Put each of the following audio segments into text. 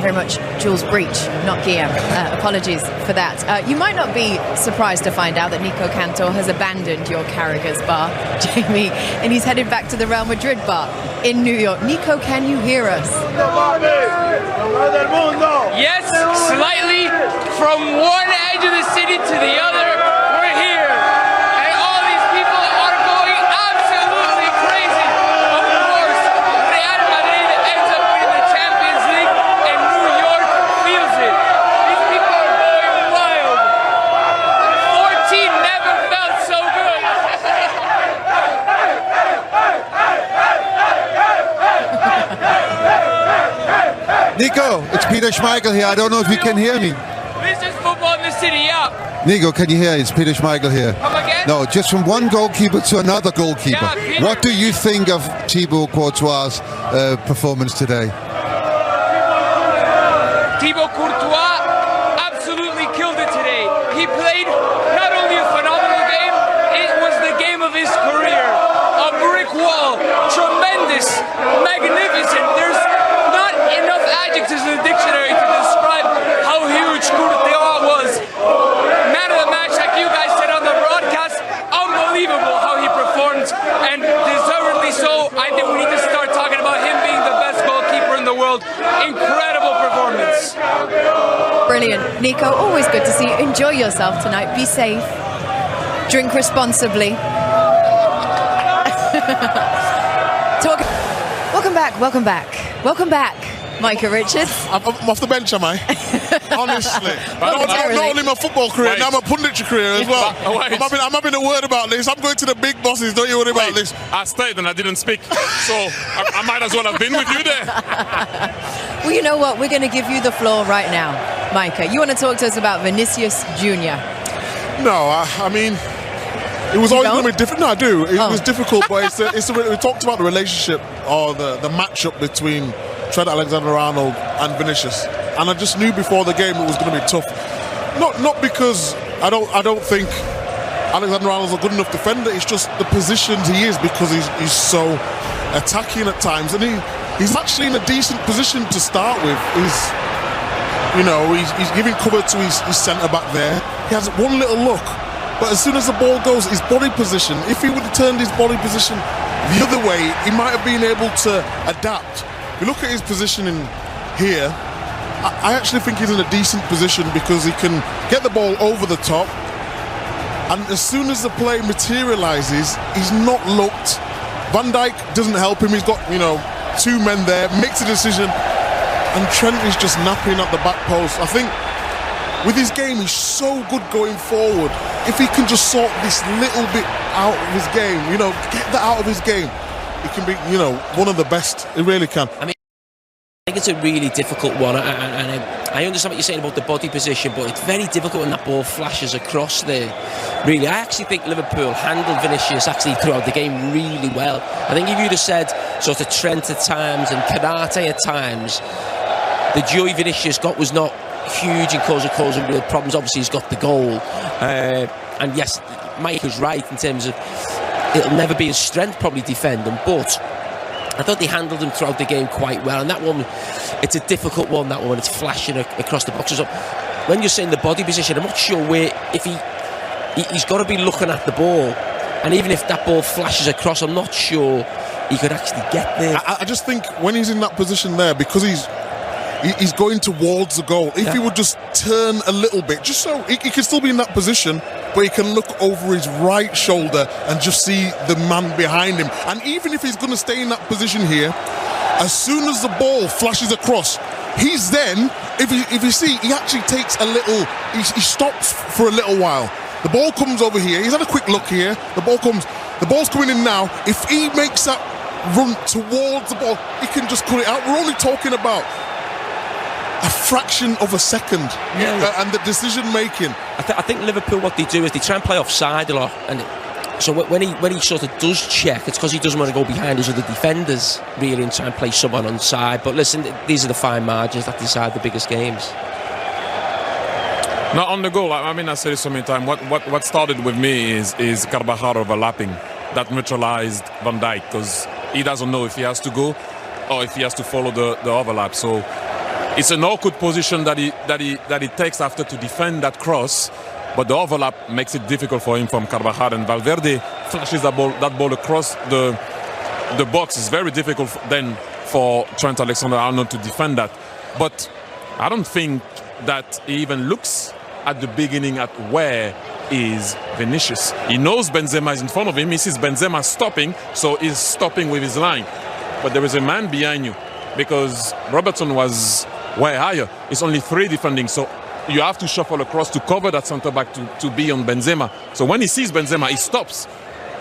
very much Jules Breach, not Guillaume. Apologies for that. You might not be surprised to find out that Nico Cantor has abandoned your Carragher's bar, Jamie, and he's headed back to the Real Madrid bar in New York. Nico, can you hear us? Yes, slightly. From one edge of the city to the other, we're here. And all these people are going absolutely crazy. Of course, Real Madrid ends up winning the Champions League, and New York feels it. These people are going wild. 14 never felt so good. Nico, it's Peter Schmeichel here. I don't know if you can hear me. This is football in the city, yeah. Nico, can you hear? It's Peter Schmeichel here. Come again? No, just from one goalkeeper to another goalkeeper. Yeah, Peter. What do you think of Thibaut Courtois' performance today? Thibaut Courtois absolutely killed it today. He played not only a phenomenal game, it was the game of his career. A brick wall, tremendous, magnificent. There's not enough adjectives in the dictionary to describe how huge Courtois was. Man of the match, like you guys said on the broadcast, unbelievable how he performed, and deservedly so. I think we need to start talking about him being the best goalkeeper in the world. Incredible performance. Brilliant. Nico, always good to see you. Enjoy yourself tonight. Be safe. Drink responsibly. Welcome back, Micah Richards. I'm off the bench, am I? Honestly. Not only my football career, now my punditry career as well. I'm having a word about this. I'm going to the big bosses, don't you worry about this. I stayed and I didn't speak, so I might as well have been with you there. Well, you know what? We're going to give you the floor right now, Micah. You want to talk to us about Vinicius Jr.? No, I mean, it was always going to be different. No, I do. It was difficult, but we talked about the relationship or the matchup between Trent Alexander-Arnold and Vinicius, and I just knew before the game it was going to be tough. Not because I don't think Alexander-Arnold's a good enough defender. It's just the positions he is, because he's so attacking at times, and he's actually in a decent position to start with. He's giving cover to his centre back there. He has one little look. But as soon as the ball goes, his body position, if he would have turned his body position the other way, he might have been able to adapt. If you look at his positioning here, I actually think he's in a decent position because he can get the ball over the top, and as soon as the play materialises, he's not looked. Van Dijk doesn't help him. He's got, two men there, makes a decision, and Trent is just napping at the back post. I think with his game, he's so good going forward. If he can just sort this little bit out of his game, get that out of his game, he can be, one of the best. He really can. I think it's a really difficult one, and I understand what you're saying about the body position, but it's very difficult when that ball flashes across there. Really, I actually think Liverpool handled Vinicius actually throughout the game really well. I think if you'd have said sort of Trent at times and Canate at times, the joy Vinicius got was not huge and causing real problems. Obviously he's got the goal, and yes, Mike was right in terms of it'll never be his strength probably defending, but I thought they handled him throughout the game quite well. And that one, it's a difficult one, that one, when it's flashing across the boxes. When you're saying the body position, I'm not sure where, if he's got to be looking at the ball, and even if that ball flashes across, I'm not sure he could actually get there. I just think when he's in that position there, because he's going towards the goal. If he would just turn a little bit, just so he can still be in that position, but he can look over his right shoulder and just see the man behind him. And even if he's going to stay in that position here, as soon as the ball flashes across, he's then, if you see, he actually takes a little, he stops for a little while. The ball comes over here. He's had a quick look here. The ball's coming in now. If he makes that run towards the ball, he can just cut it out. We're only talking about a fraction of a second, and the decision making. I think Liverpool, what they do is they try and play offside a lot, and so when he sort of does check, it's because he doesn't want to go behind his other defenders really and try and play someone on side. But listen, these are the fine margins that decide the biggest games. Now on the goal, I said it so many times. What started with me is Carvajal overlapping that neutralized Van Dijk, because he doesn't know if he has to go or if he has to follow the overlap. So it's an awkward position that he takes after to defend that cross, but the overlap makes it difficult for him from Carvajal, and Valverde flashes that ball across the box. It's very difficult then for Trent Alexander-Arnold to defend that. But I don't think that he even looks at the beginning at where is Vinicius. He knows Benzema is in front of him. He sees Benzema stopping, so he's stopping with his line. But there is a man behind you, because Robertson was way higher. It's only 3 defending, so you have to shuffle across to cover that centre-back to be on Benzema. So when he sees Benzema, he stops.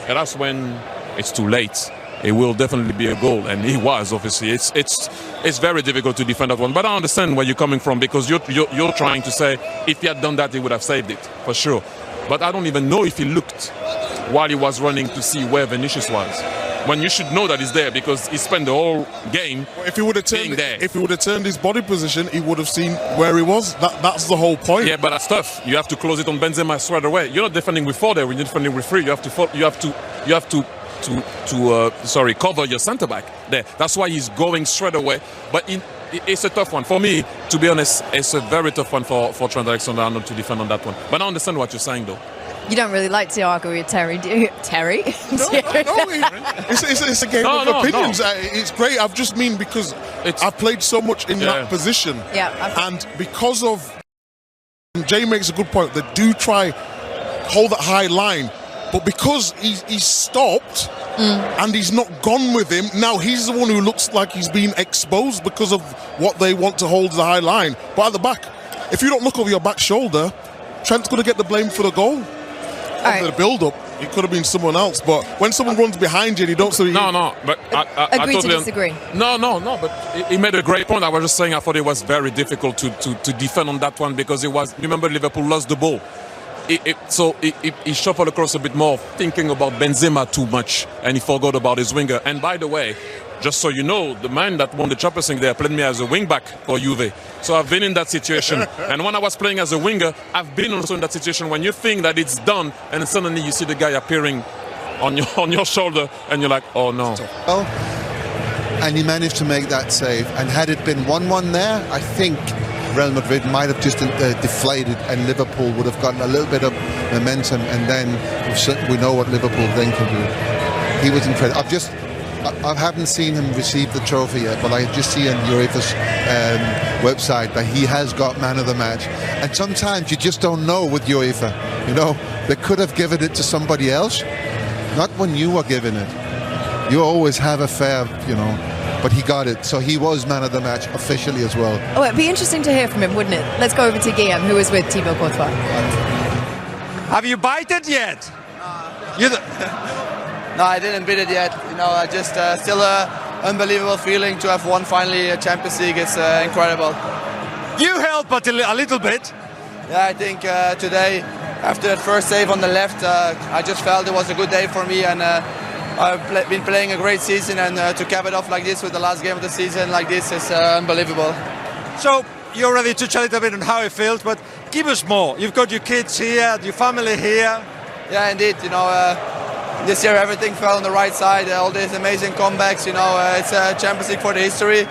And that's when it's too late. It will definitely be a goal, and he was, obviously. It's very difficult to defend that one. But I understand where you're coming from, because you're trying to say if he had done that, he would have saved it, for sure. But I don't even know if he looked while he was running to see where Vinicius was, when you should know that he's there, because he spent the whole game if he would have turned there. If he would have turned his body position, he would have seen where he was. That's the whole point. Yeah, but that's tough. You have to close it on Benzema straight away. You're not defending with 4 there. When you're defending with 3, you have to cover your centre back there. That's why he's going straight away. But it's a tough one for me, to be honest. It's a very tough one for Trent Alexander-Arnold to defend on that one. But I understand what you're saying, though. You don't really like to argue with Terry, do you? Terry? No, it's a game of opinions. No. It's great. I've just mean because I've played so much in that position. Yeah. And because of... Jay makes a good point. They do try hold that high line. But because he's stopped and he's not gone with him, now he's the one who looks like he's been exposed because of what they want to hold the high line. But at the back, if you don't look over your back shoulder, Trent's going to get the blame for the goal. After the build-up, it could have been someone else. But when someone runs behind you and you don't see... No, but I agree totally to disagree. No, but he made a great point. I was just saying I thought it was very difficult to defend on that one, because it was... Remember, Liverpool lost the ball. So he shuffled across a bit more, thinking about Benzema too much, and he forgot about his winger. And by the way, just so you know, the man that won the Champions League there played me as a wing-back for Juve. So I've been in that situation. And when I was playing as a winger, I've been also in that situation when you think that it's done, and suddenly you see the guy appearing on your shoulder, and you're like, oh no. Well, and he managed to make that save. And had it been 1-1 there, I think Real Madrid might have just deflated, and Liverpool would have gotten a little bit of momentum, and then we know what Liverpool then can do. He was incredible. I haven't seen him receive the trophy yet, but I just see on UEFA's website that he has got man of the match. And sometimes you just don't know with UEFA. You know, they could have given it to somebody else, not when you were given it. You always have a fair, but he got it. So he was man of the match officially as well. Oh, it'd be interesting to hear from him, wouldn't it? Let's go over to Guillaume, who was with Thibaut Courtois. Have you bited yet? No, I didn't beat it yet. Just still an unbelievable feeling to have won finally a Champions League. It's incredible. You helped, but a little bit. Yeah, I think today, after that first save on the left, I just felt it was a good day for me, and I've been playing a great season, and to cap it off like this with the last game of the season like this is unbelievable. So you already touched a little bit on how it feels, but give us more. You've got your kids here, your family here. Yeah, indeed. This year everything fell on the right side. All these amazing comebacks. It's a Champions League for the history.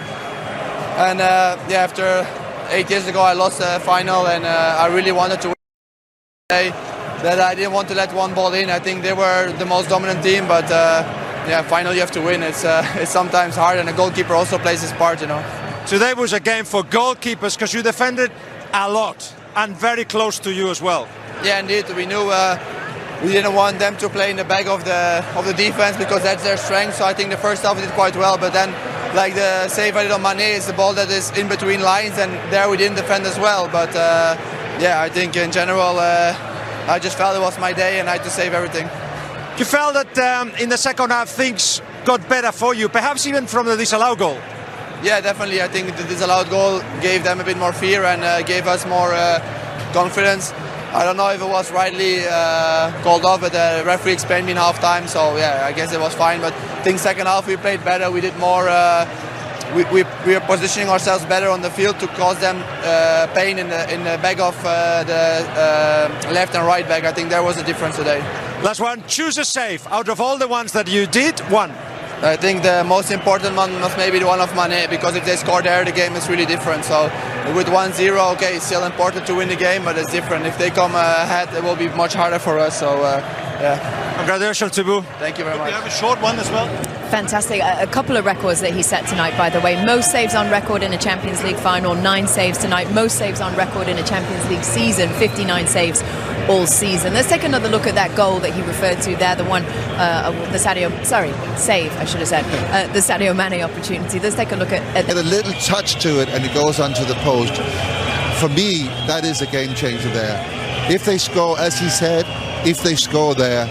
And after 8 years ago, I lost the final, and I really wanted to win today. That I didn't want to let one ball in. I think they were the most dominant team, but finally you have to win. It's sometimes hard, and a goalkeeper also plays his part. Today was a game for goalkeepers because you defended a lot and very close to you as well. Yeah, indeed. We knew we didn't want them to play in the back of the defense because that's their strength. So I think the first half we did quite well, but then like the save I did on Mane is the ball that is in between lines, and there we didn't defend as well. But I think in general I just felt it was my day and I had to save everything. You felt that in the second half things got better for you, perhaps even from the disallowed goal? Yeah, definitely. I think the disallowed goal gave them a bit more fear and gave us more confidence. I don't know if it was rightly called off, but the referee explained me in half-time, so yeah, I guess it was fine. But I think second half we played better, we did more, we were positioning ourselves better on the field to cause them pain in the back of the left and right back. I think there was a difference today. Last one, choose a save. Out of all the ones that you did, one. I think the most important one must maybe the one of Mane, because if they score there, the game is really different. So with 1-0, okay, it's still important to win the game, but it's different. If they come ahead, it will be much harder for us. So yeah. Congratulations, Thibaut. Thank you very much. You have a short one as well. Fantastic. A couple of records that he set tonight, by the way. Most saves on record in a Champions League final, 9 saves tonight. Most saves on record in a Champions League season, 59 saves all season. Let's take another look at that goal that he referred to there, the one, the save, I should have said, the Sadio Mane opportunity. Let's take a look at Get a little touch to it and it goes onto the post. For me, that is a game changer there. If they score, as he said, if they score there,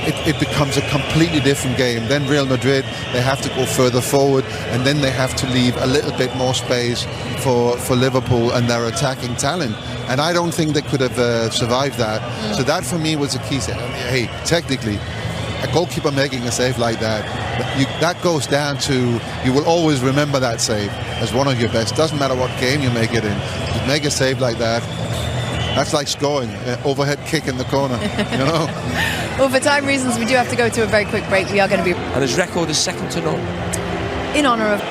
it becomes a completely different game. Then Real Madrid, they have to go further forward, and then they have to leave a little bit more space for Liverpool and their attacking talent. And I don't think they could have survived that. So that for me was a key set. Hey, technically, a goalkeeper making a save like that, that goes down to, you will always remember that save as one of your best. Doesn't matter what game you make it in. You make a save like that, that's like scoring, overhead kick in the corner, you know. Well, for time reasons, we do have to go to a very quick break. We are going to be... And his record is second to none. In honour of...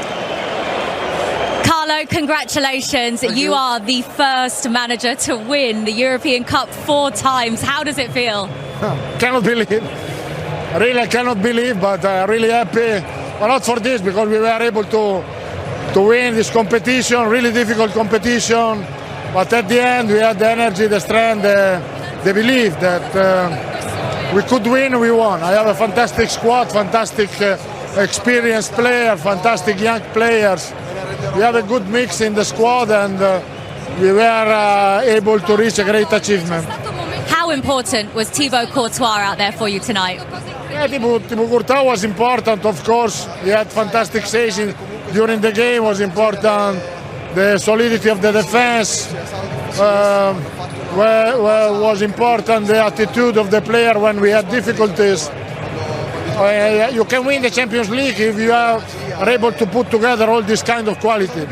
Carlo, congratulations. You are the first manager to win the European Cup 4 times. How does it feel? Cannot believe. Really, I cannot believe, but really happy. But not for this, because we were able to win this competition, really difficult competition. But at the end, we had the energy, the strength, the belief that we could win, we won. I have a fantastic squad, fantastic experienced players, fantastic young players. We have a good mix in the squad, and we were able to reach a great achievement. How important was Thibaut Courtois out there for you tonight? Yeah, Thibaut Courtois was important, of course. He had fantastic saves during the game, was important. The solidity of the defense was important. The attitude of the player when we had difficulties. You can win the Champions League if you are able to put together all this kind of quality.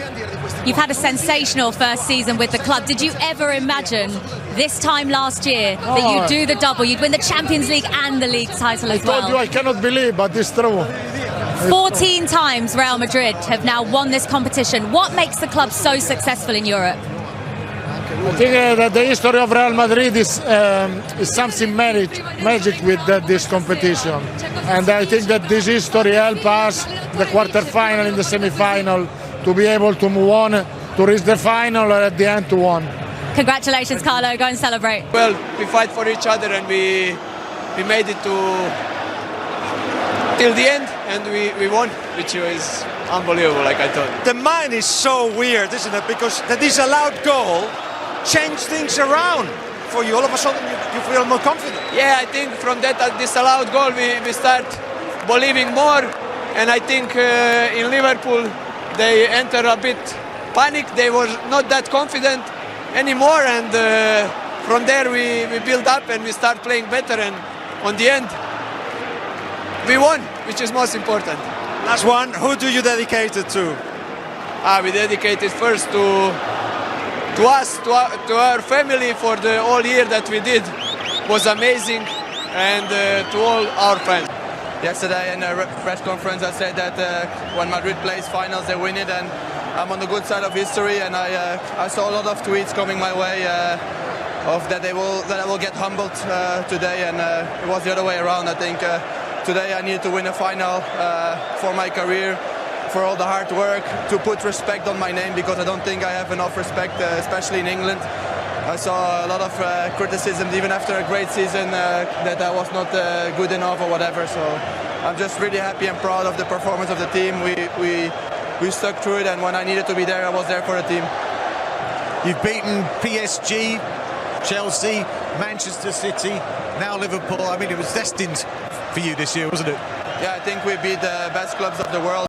You've had a sensational first season with the club. Did you ever imagine this time last year that you'd do the double? You'd win the Champions League and the league title as well? I told you I cannot believe, but it's true. 14 times Real Madrid have now won this competition. What makes the club so successful in Europe? I think that the history of Real Madrid is something magic with this competition. And I think that this history helps us, the quarter-final and the semi-final, to be able to move on, to reach the final, or at the end to win. Congratulations, Carlo. Go and celebrate. Well, we fight for each other, and we made it till the end, and we won, which was unbelievable, like I thought. The mind is so weird, isn't it? Because the disallowed goal changed things around for you. All of a sudden, you feel more confident. Yeah, I think from that disallowed goal, we start believing more, and I think in Liverpool they enter a bit panic. They were not that confident anymore, and from there we build up and we start playing better, and on the end we won, which is most important. Last one, who do you dedicate it to? We dedicate it first to us, to our family, for the whole year that we did. It was amazing, and to all our fans. Yesterday in a press conference I said that when Madrid plays finals they win it, and I'm on the good side of history, and I saw a lot of tweets coming my way of that I will get humbled today, and it was the other way around. I think today I needed to win a final for my career, for all the hard work, to put respect on my name, because I don't think I have enough respect, especially in England. I saw a lot of criticism even after a great season that I was not good enough or whatever. So I'm just really happy and proud of the performance of the team. We stuck through it, and when I needed to be there, I was there for the team. You've beaten PSG, Chelsea, Manchester City, now Liverpool. I mean, it was destined for you this year, wasn't it? Yeah, I think we beat the best clubs of the world.